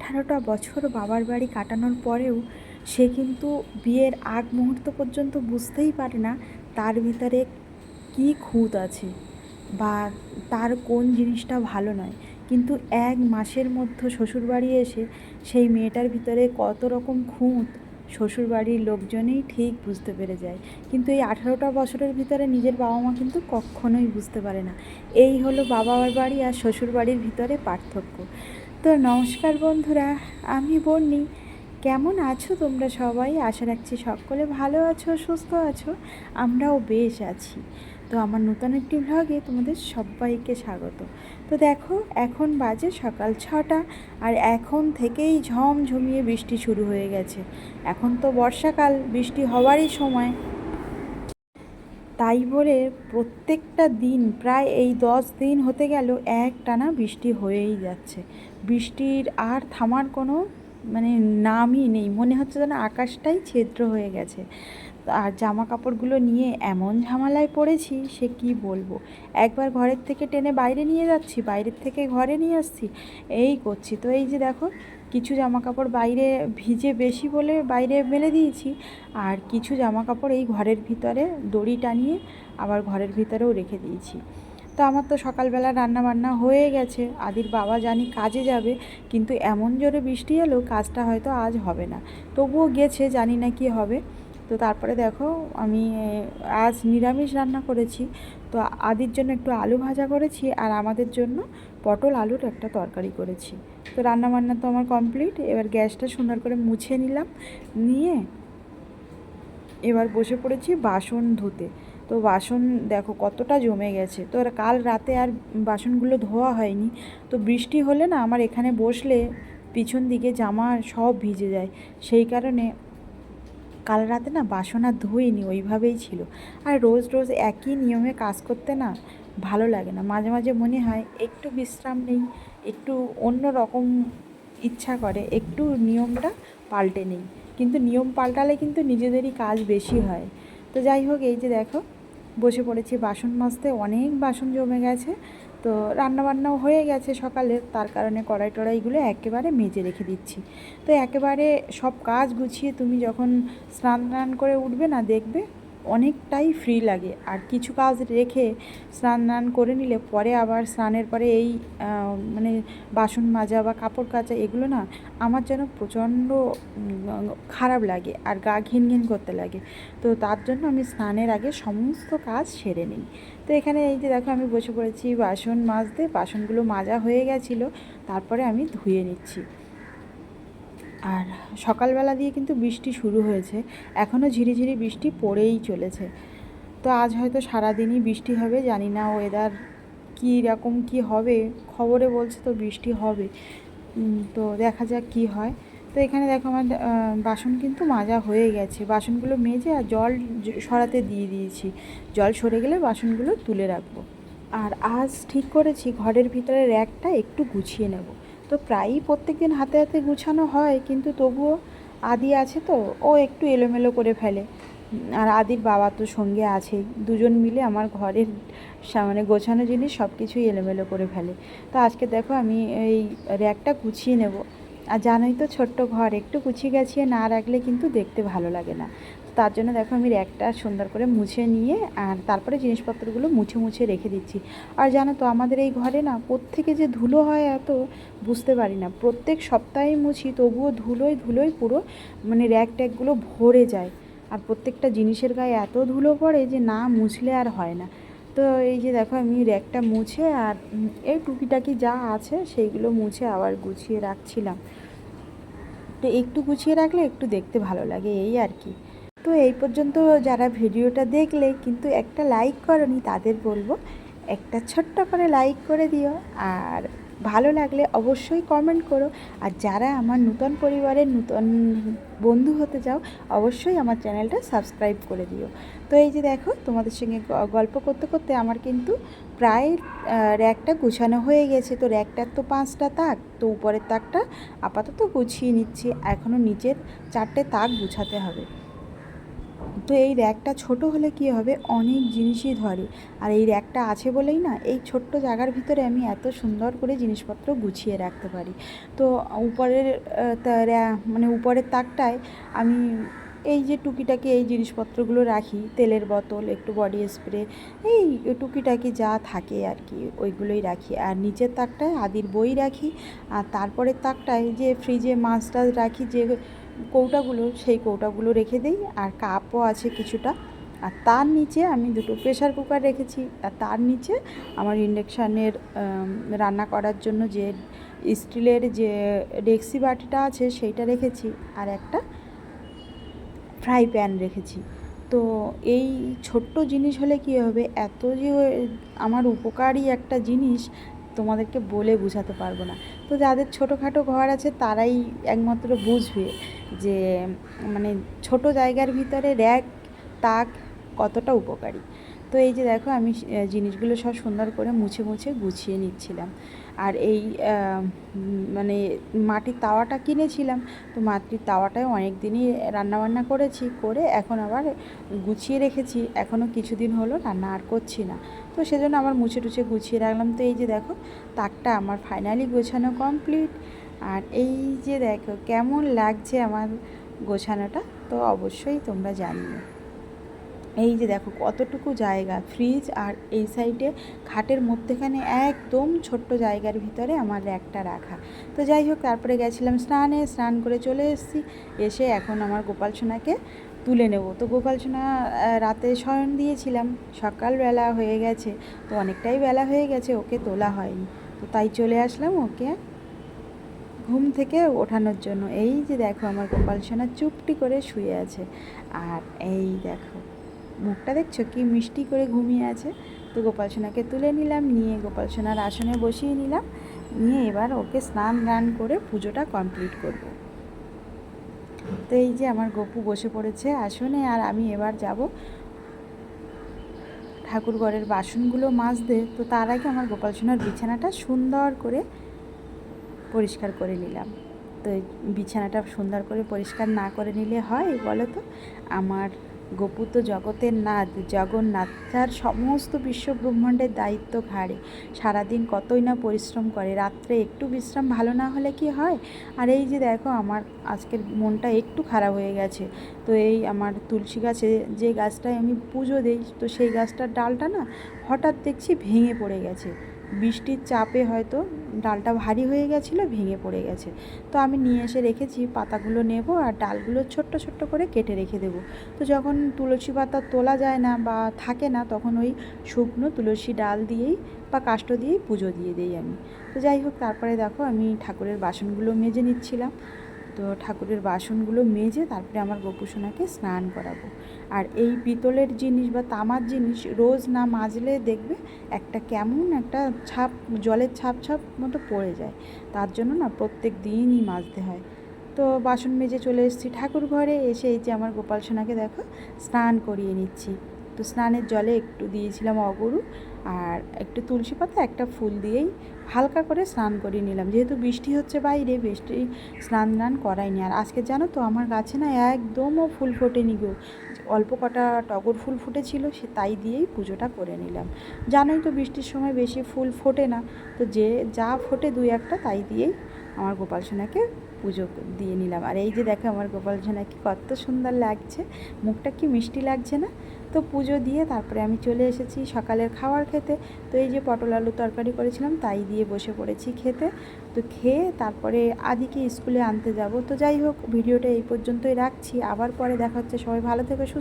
18টা বছর বাবার বাড়ি কাটানোর পরেও সে কিন্তু বিয়ের আগ মুহূর্ত পর্যন্ত বুঝতেই পারে না তার ভিতরে কী খুঁত আছে বা তার কোন জিনিসটা ভালো নয়। কিন্তু 1 মাসের মধ্যে শ্বশুরবাড়ি এসে সেই মেয়েটার ভিতরে কত রকম খুঁত শ্বশুরবাড়ির লোকজনেই ঠিক বুঝতে পেরে যায়। কিন্তু এই 18টা বছরের ভিতরে নিজের বাবা মা কিন্তু কখনোই বুঝতে পারে না। এই হলো বাবার বাড়ি আর শ্বশুরবাড়ির ভিতরে পার্থক্য। তো নমস্কার বন্ধুরা, আমি বন্নি। কেমন আছো তোমরা সবাই? আশা রাখছি সকলে ভালো আছো, সুস্থ আছো। আমরাও বেশ আছি। তো আমার নতুন একটি ভ্লগে তোমাদের সবাইকে স্বাগত। তো দেখো, এখন বাজে সকাল 6টা আর এখন থেকেই ঝমঝমিয়ে বৃষ্টি শুরু হয়ে গেছে। এখন তো বর্ষাকাল, বৃষ্টি হওয়ারই সময়। তাই বলে প্রত্যেকটা দিন প্রায় এই 10 দিন হতে গেল একটানা বৃষ্টি হয়েই যাচ্ছে। বৃষ্টির আর থামার কোনো নামই নেই। মনে হচ্ছে যেন আকাশটাই ছিদ্র হয়ে গেছে। আর জামা কাপড়গুলো নিয়ে এমন ঝামেলায় পড়েছি সে কি বলবো। একবার ঘরের থেকে টেনে বাইরে নিয়ে যাচ্ছি, বাইরের থেকে ঘরে নিয়ে আসছি, এই করছি। তো এই যে দেখো, কিছু জামা কাপড় বাইরে ভিজে বেশি বলে বাইরে মেলে দিয়েছি, আর কিছু জামা কাপড় এই ঘরের ভিতরে দড়ি টানিয়ে আবার ঘরের ভিতরেও রেখে দিয়েছি। তো আমার তো সকালবেলা রান্না বান্না হয়ে গেছে। আদির বাবা জানি কাজে যাবে, কিন্তু এমন জোরে বৃষ্টি এলো কাজটা হয়তো আজ হবে না। তবুও গেছে, জানি না কি হবে। তো তারপরে দেখো, আমি আজ নিরামিষ রান্না করেছি। তো আদির জন্য একটু আলু ভাজা করেছি আর আমাদের জন্য পটল আলুর একটা তরকারি করেছি। তো রান্নাবান্না তো আমার কমপ্লিট। এবার গ্যাসটা সুন্দর করে মুছে নিলাম, নিয়ে এবার বসে পড়েছি বাসন ধুতে। তো বাসন দেখো কতটা জমে গেছে। তো কাল রাতে আর বাসনগুলো ধোয়া হয়নি। তো বৃষ্টি হলে না আমার এখানে বসলে পিছন দিকে জামা সব ভিজে যায়, সেই কারণে কাল রাতে না বাসন আর ধুইনি, ওইভাবেই ছিল। আর রোজ রোজ একই নিয়মে কাজ করতে না ভালো লাগে না। মাঝে মাঝে মনে হয় একটু বিশ্রাম নেই, একটু অন্য রকম ইচ্ছা করে, একটু নিয়মটা পাল্টে নেই। কিন্তু নিয়ম পাল্টালে কিন্তু নিজেদেরই কাজ বেশি হয়। তো যাই হোক, এই যে দেখো বসে পড়েছি বাসন মাজতে। অনেক বাসন জমে গেছে। তো রান্নাবান্নাও হয়ে গেছে সকালে, তার কারণে কড়াই টড়াইগুলো একেবারে মেজে রেখে দিচ্ছি। তো একেবারে সব কাজ গুছিয়ে তুমি যখন স্নান টান করে উঠবে না, দেখবে অনেকটাই ফ্রি লাগে। আর কিছু কাজ রেখে স্নান টান করে নিলে পরে আবার স্নানের পরে এই বাসন মাজা বা কাপড় কাচা, এগুলো না আমার যেন প্রচণ্ড খারাপ লাগে আর গা ঘিন ঘিন করতে লাগে। তো তার জন্য আমি স্নানের আগে সমস্ত কাজ সেরে নিই। তো এখানে এই যে দেখো, আমি বসে পড়েছি বাসন মাজতে। বাসনগুলো মাজা হয়ে গেছিলো, তারপরে আমি ধুয়ে নিচ্ছি। আর সকালবেলা দিয়ে কিন্তু বৃষ্টি শুরু হয়েছে, এখনও ঝিরিঝিরি বৃষ্টি পড়েই চলেছে। তো আজ হয়তো সারাদিনই বৃষ্টি হবে, জানি না ওয়েদার কী রকম কী হবে। খবরে বলছে তো বৃষ্টি হবে। তো দেখা যাক কী হয়। তো এখানে দেখো আমার বাসন কিন্তু মাজা হয়ে গেছে। বাসনগুলো মেজে আর জল সরাতে দিয়ে দিয়েছি। জল সরে গেলে বাসনগুলো তুলে রাখবো। আর আজ ঠিক করেছি ঘরের ভিতরে র্যাকটা একটু গুছিয়ে নেব। তো প্রায়ই প্রত্যেক দিন হাতে হাতে গুছানো হয়, কিন্তু তবুও আদি আছে তো ও একটু এলোমেলো করে ফেলে। আর আদির বাবা তো সঙ্গে আছেই, দুজন মিলে আমার ঘরের গোছানো জিনিস সব কিছুই এলোমেলো করে ফেলে। তো আজকে দেখো আমি এই র্যাকটা গুছিয়ে নেব। আর জানোই তো ছোট্ট ঘর, একটু গুছিয়ে গাছিয়ে না রাখলে কিন্তু দেখতে ভালো লাগে না। তার জন্য দেখো আমি র্যাকটা সুন্দর করে মুছে নিয়ে আর তারপরে জিনিসপত্রগুলো মুছে মুছে রেখে দিচ্ছি। আর জানো তো আমাদের এই ঘরে না প্রত্যেকে যে ধুলো হয় এত বুঝতে পারি না। প্রত্যেক সপ্তাহে মুছি, তবুও ধুলোয় ধুলোয় পুরো র্যাক ট্যাকগুলো ভরে যায়। আর প্রত্যেকটা জিনিসের গায়ে এত ধুলো পড়ে যে না মুছলে আর হয় না। তো এই যে দেখো আমি র্যাকটা মুছে আর এই টুকিটাকি যা আছে সেইগুলো মুছে আবার গুছিয়ে রাখছিলাম। তো একটু গুছিয়ে রাখলে একটু দেখতে ভালো লাগে, এই আর কি। তো এই পর্যন্ত যারা ভিডিওটা দেখলে কিন্তু একটা লাইক করনি, তাদের বলবো একটা ছোট্ট করে লাইক করে দিও। আর ভালো লাগলে অবশ্যই কমেন্ট করো। আর যারা আমার নতুন পরিবারের নতুন বন্ধু হতে চাও, অবশ্যই আমার চ্যানেলটা সাবস্ক্রাইব করে দিও। তো এই যে দেখো, তোমাদের সঙ্গে গল্প করতে করতে আমার কিন্তু প্রায় র্যাকটা গুছানো হয়ে গেছে। তো র্যাকটার তো 5টা তাক, তো উপরের তাকটা আপাতত গুছিয়ে নিচ্ছি, এখনও নিচের 4টে তাক গুছাতে হবে। তো এই র্যাকটা ছোট হলে কী হবে, অনেক জিনিসই ধরে। আর এই র্যাকটা আছে বলেই না এই ছোট্ট জায়গার ভিতরে আমি এত সুন্দর করে জিনিসপত্র গুছিয়ে রাখতে পারি। তো উপরের মানে উপরের তাকটায় আমি এই যে টুকিটাকি এই জিনিসপত্রগুলো রাখি, তেলের বোতল, একটু বডি স্প্রে, এই টুকিটাকি যা থাকে আর কি ওইগুলোই রাখি। আর নিচের তাকটায় আদির বই রাখি। আর তারপরের তাকটায় যে ফ্রিজে মাছ টাছ রাখি যে কৌটাগুলো, সেই কৌটাগুলো রেখে দিই। আর কাপও আছে কিছুটা। আর তার নিচে আমি দুটো প্রেশার কুকার রেখেছি। আর তার নিচে আমার ইন্ডাকশানের রান্না করার জন্য যে স্টিলের যে ডেক্সি বাটিটা আছে সেইটা রেখেছি। আর একটা ফ্রাই প্যান রেখেছি। তো এই ছোট্ট জিনিস হলে কী হবে, এত যে আমার উপকারী একটা জিনিস তোমাদেরকে বলে বোঝাতে পারবো না। তো যাদের ছোটোখাটো ঘর আছে তারাই একমাত্র বুঝবে যে মানে ছোট জায়গার ভিতরে র্যাক, তাক কতটা উপকারী। তো এই যে দেখো আমি জিনিসগুলো সব সুন্দর করে মুছে মুছে গুছিয়ে নিচ্ছিলাম। আর এই মানে মাটির তাওয়াটা কিনেছিলাম, তো মাটির তাওয়াটায় অনেক দিনই রান্নাবান্না করেছি, করে এখন আবার গুছিয়ে রেখেছি। এখনও কিছুদিন হলো রান্না আর করছি না, তো সেজন্য আবার মুছে টুছে গুছিয়ে রাখলাম। তো এই যে দেখো তাকটা আমার ফাইনালি গোছানো কমপ্লিট। আর এই যে দেখো কেমন লাগছে আমার গোছানোটা, তো অবশ্যই তোমরা জানিও। এই যে দেখো কতটুকু জায়গা, ফ্রিজ আর এই সাইডে খাটের মধ্যেখানে একদম ছোট্ট জায়গার ভিতরে আমার র্যাকটা রাখা। তো যাই হোক, তারপরে গেছিলাম স্নান করে চলে এসেছি। এসে এখন আমার গোপাল সোনাকে তুলে নেব। তো গোপাল সোনা রাতে শয়ন দিয়েছিলাম, সকালবেলা হয়ে গেছে, তো অনেকটাই বেলা হয়ে গেছে, ওকে তোলা হয়নি। তো তাই চলে আসলাম ওকে ঘুম থেকে ওঠানোর জন্য। এই যে দেখো আমার গোপাল সোনা চুপটি করে শুয়ে আছে। আর এই দেখো মুখটা দেখছো কি মিষ্টি করে ঘুমিয়ে আছে। তো গোপাল সোনাকে তুলে নিলাম, নিয়ে গোপাল সোনার আসনে বসিয়ে নিলাম, নিয়ে এবার ওকে স্নান দান করে পুজোটা কমপ্লিট করব। তো এই যে আমার গপু বসে পড়েছে আসনে। আর আমি এবার যাব ঠাকুরঘরের বাসনগুলো মাজতে। তো তার আগে আমার গোপাল সোনার বিছানাটা সুন্দর করে পরিষ্কার করে নিলাম। তো বিছানাটা সুন্দর করে পরিষ্কার না করে নিলে হয় বলো তো? আমার গপু তো জগতের নাথ, জগন্নাথ, যার সমস্ত বিশ্ব ব্রহ্মাণ্ডের দায়িত্ব ঘাড়ে। সারাদিন কতই না পরিশ্রম করে, রাত্রে একটু বিশ্রাম ভালো না হলে কি হয়? আর এই যে দেখো আমার আজকের মনটা একটু খারাপ হয়ে গেছে। তো এই আমার তুলসী গাছে যে গাছটায় আমি পুজো দিই, তো সেই গাছটার ডালটা না হঠাৎ দেখছি ভেঙে পড়ে গেছে। বৃষ্টির চাপে হয়তো ডালটা ভারী হয়ে গেছিলো, ভেঙে পড়ে গেছে। তো আমি নিয়ে এসে রেখেছি, পাতাগুলো নেব আর ডালগুলো ছোট্ট ছোট্ট করে কেটে রেখে দেবো। তো যখন তুলসী পাতা তোলা যায় না বা থাকে না, তখন ওই শুকনো তুলসী ডাল দিয়েই বা কাষ্ঠ দিয়েই পুজো দিয়ে দিই আমি। তো যাই হোক, তারপরে দেখো আমি ঠাকুরের বাসনগুলো মেজে নিচ্ছিলাম। তো ঠাকুরের বাসনগুলো মেজে তারপরে আমার গপু সোনাকে স্নান করাবো। আর এই পিতলের জিনিস বা তামার জিনিস রোজ না মাজলে দেখবে একটা কেমন একটা ছাপ, জলের ছাপ ছাপ মতো পড়ে যায়। তার জন্য না প্রত্যেক দিনই মাজতে হয়। তো বাসন মেজে চলে এসেছি ঠাকুর ঘরে। এসে এই যে আমার গোপাল সোনাকে দেখো স্নান করিয়ে নিচ্ছি। তো স্নানের জলে একটু দিয়েছিলাম অগরু আর একটু তুলসী পাতা, একটা ফুল দিয়েই হালকা করে স্নান করিয়ে নিলাম। যেহেতু বৃষ্টি হচ্ছে বাইরে, বৃষ্টি স্নান করাইনি। আর আজকে জানো তো আমার গাছে না একদমও ফুল ফোটেনি গো, অল্প কটা টগর ফুল ফুটেছিল, সে তাই দিয়েই পুজোটা করে নিলাম। জানোই তো বৃষ্টির সময় বেশি ফুল ফোটে না, তো যে যা ফোটে দুই একটা তাই দিয়েই আমার গোপাল সোনাকে পুজো দিয়ে নিলাম। আর এই যে দেখো আমার গোপাল সোনাকে কত সুন্দর লাগছে, মুখটা কি মিষ্টি লাগছে না? তো পুজো দিয়ে তারপরে আমি চলে এসেছি সকালের খাবার খেতে। তো এই যে পটল আলু তরকারি করেছিলাম তাই দিয়ে বসে পড়েছি খেতে। তো খেয়ে তারপরে আদিকে স্কুলে আনতে যাব। তো যাই হোক, ভিডিওটা এই পর্যন্তই রাখছি, আবার পরে দেখা হচ্ছে। সবাই ভালো থেকো, সুস্থ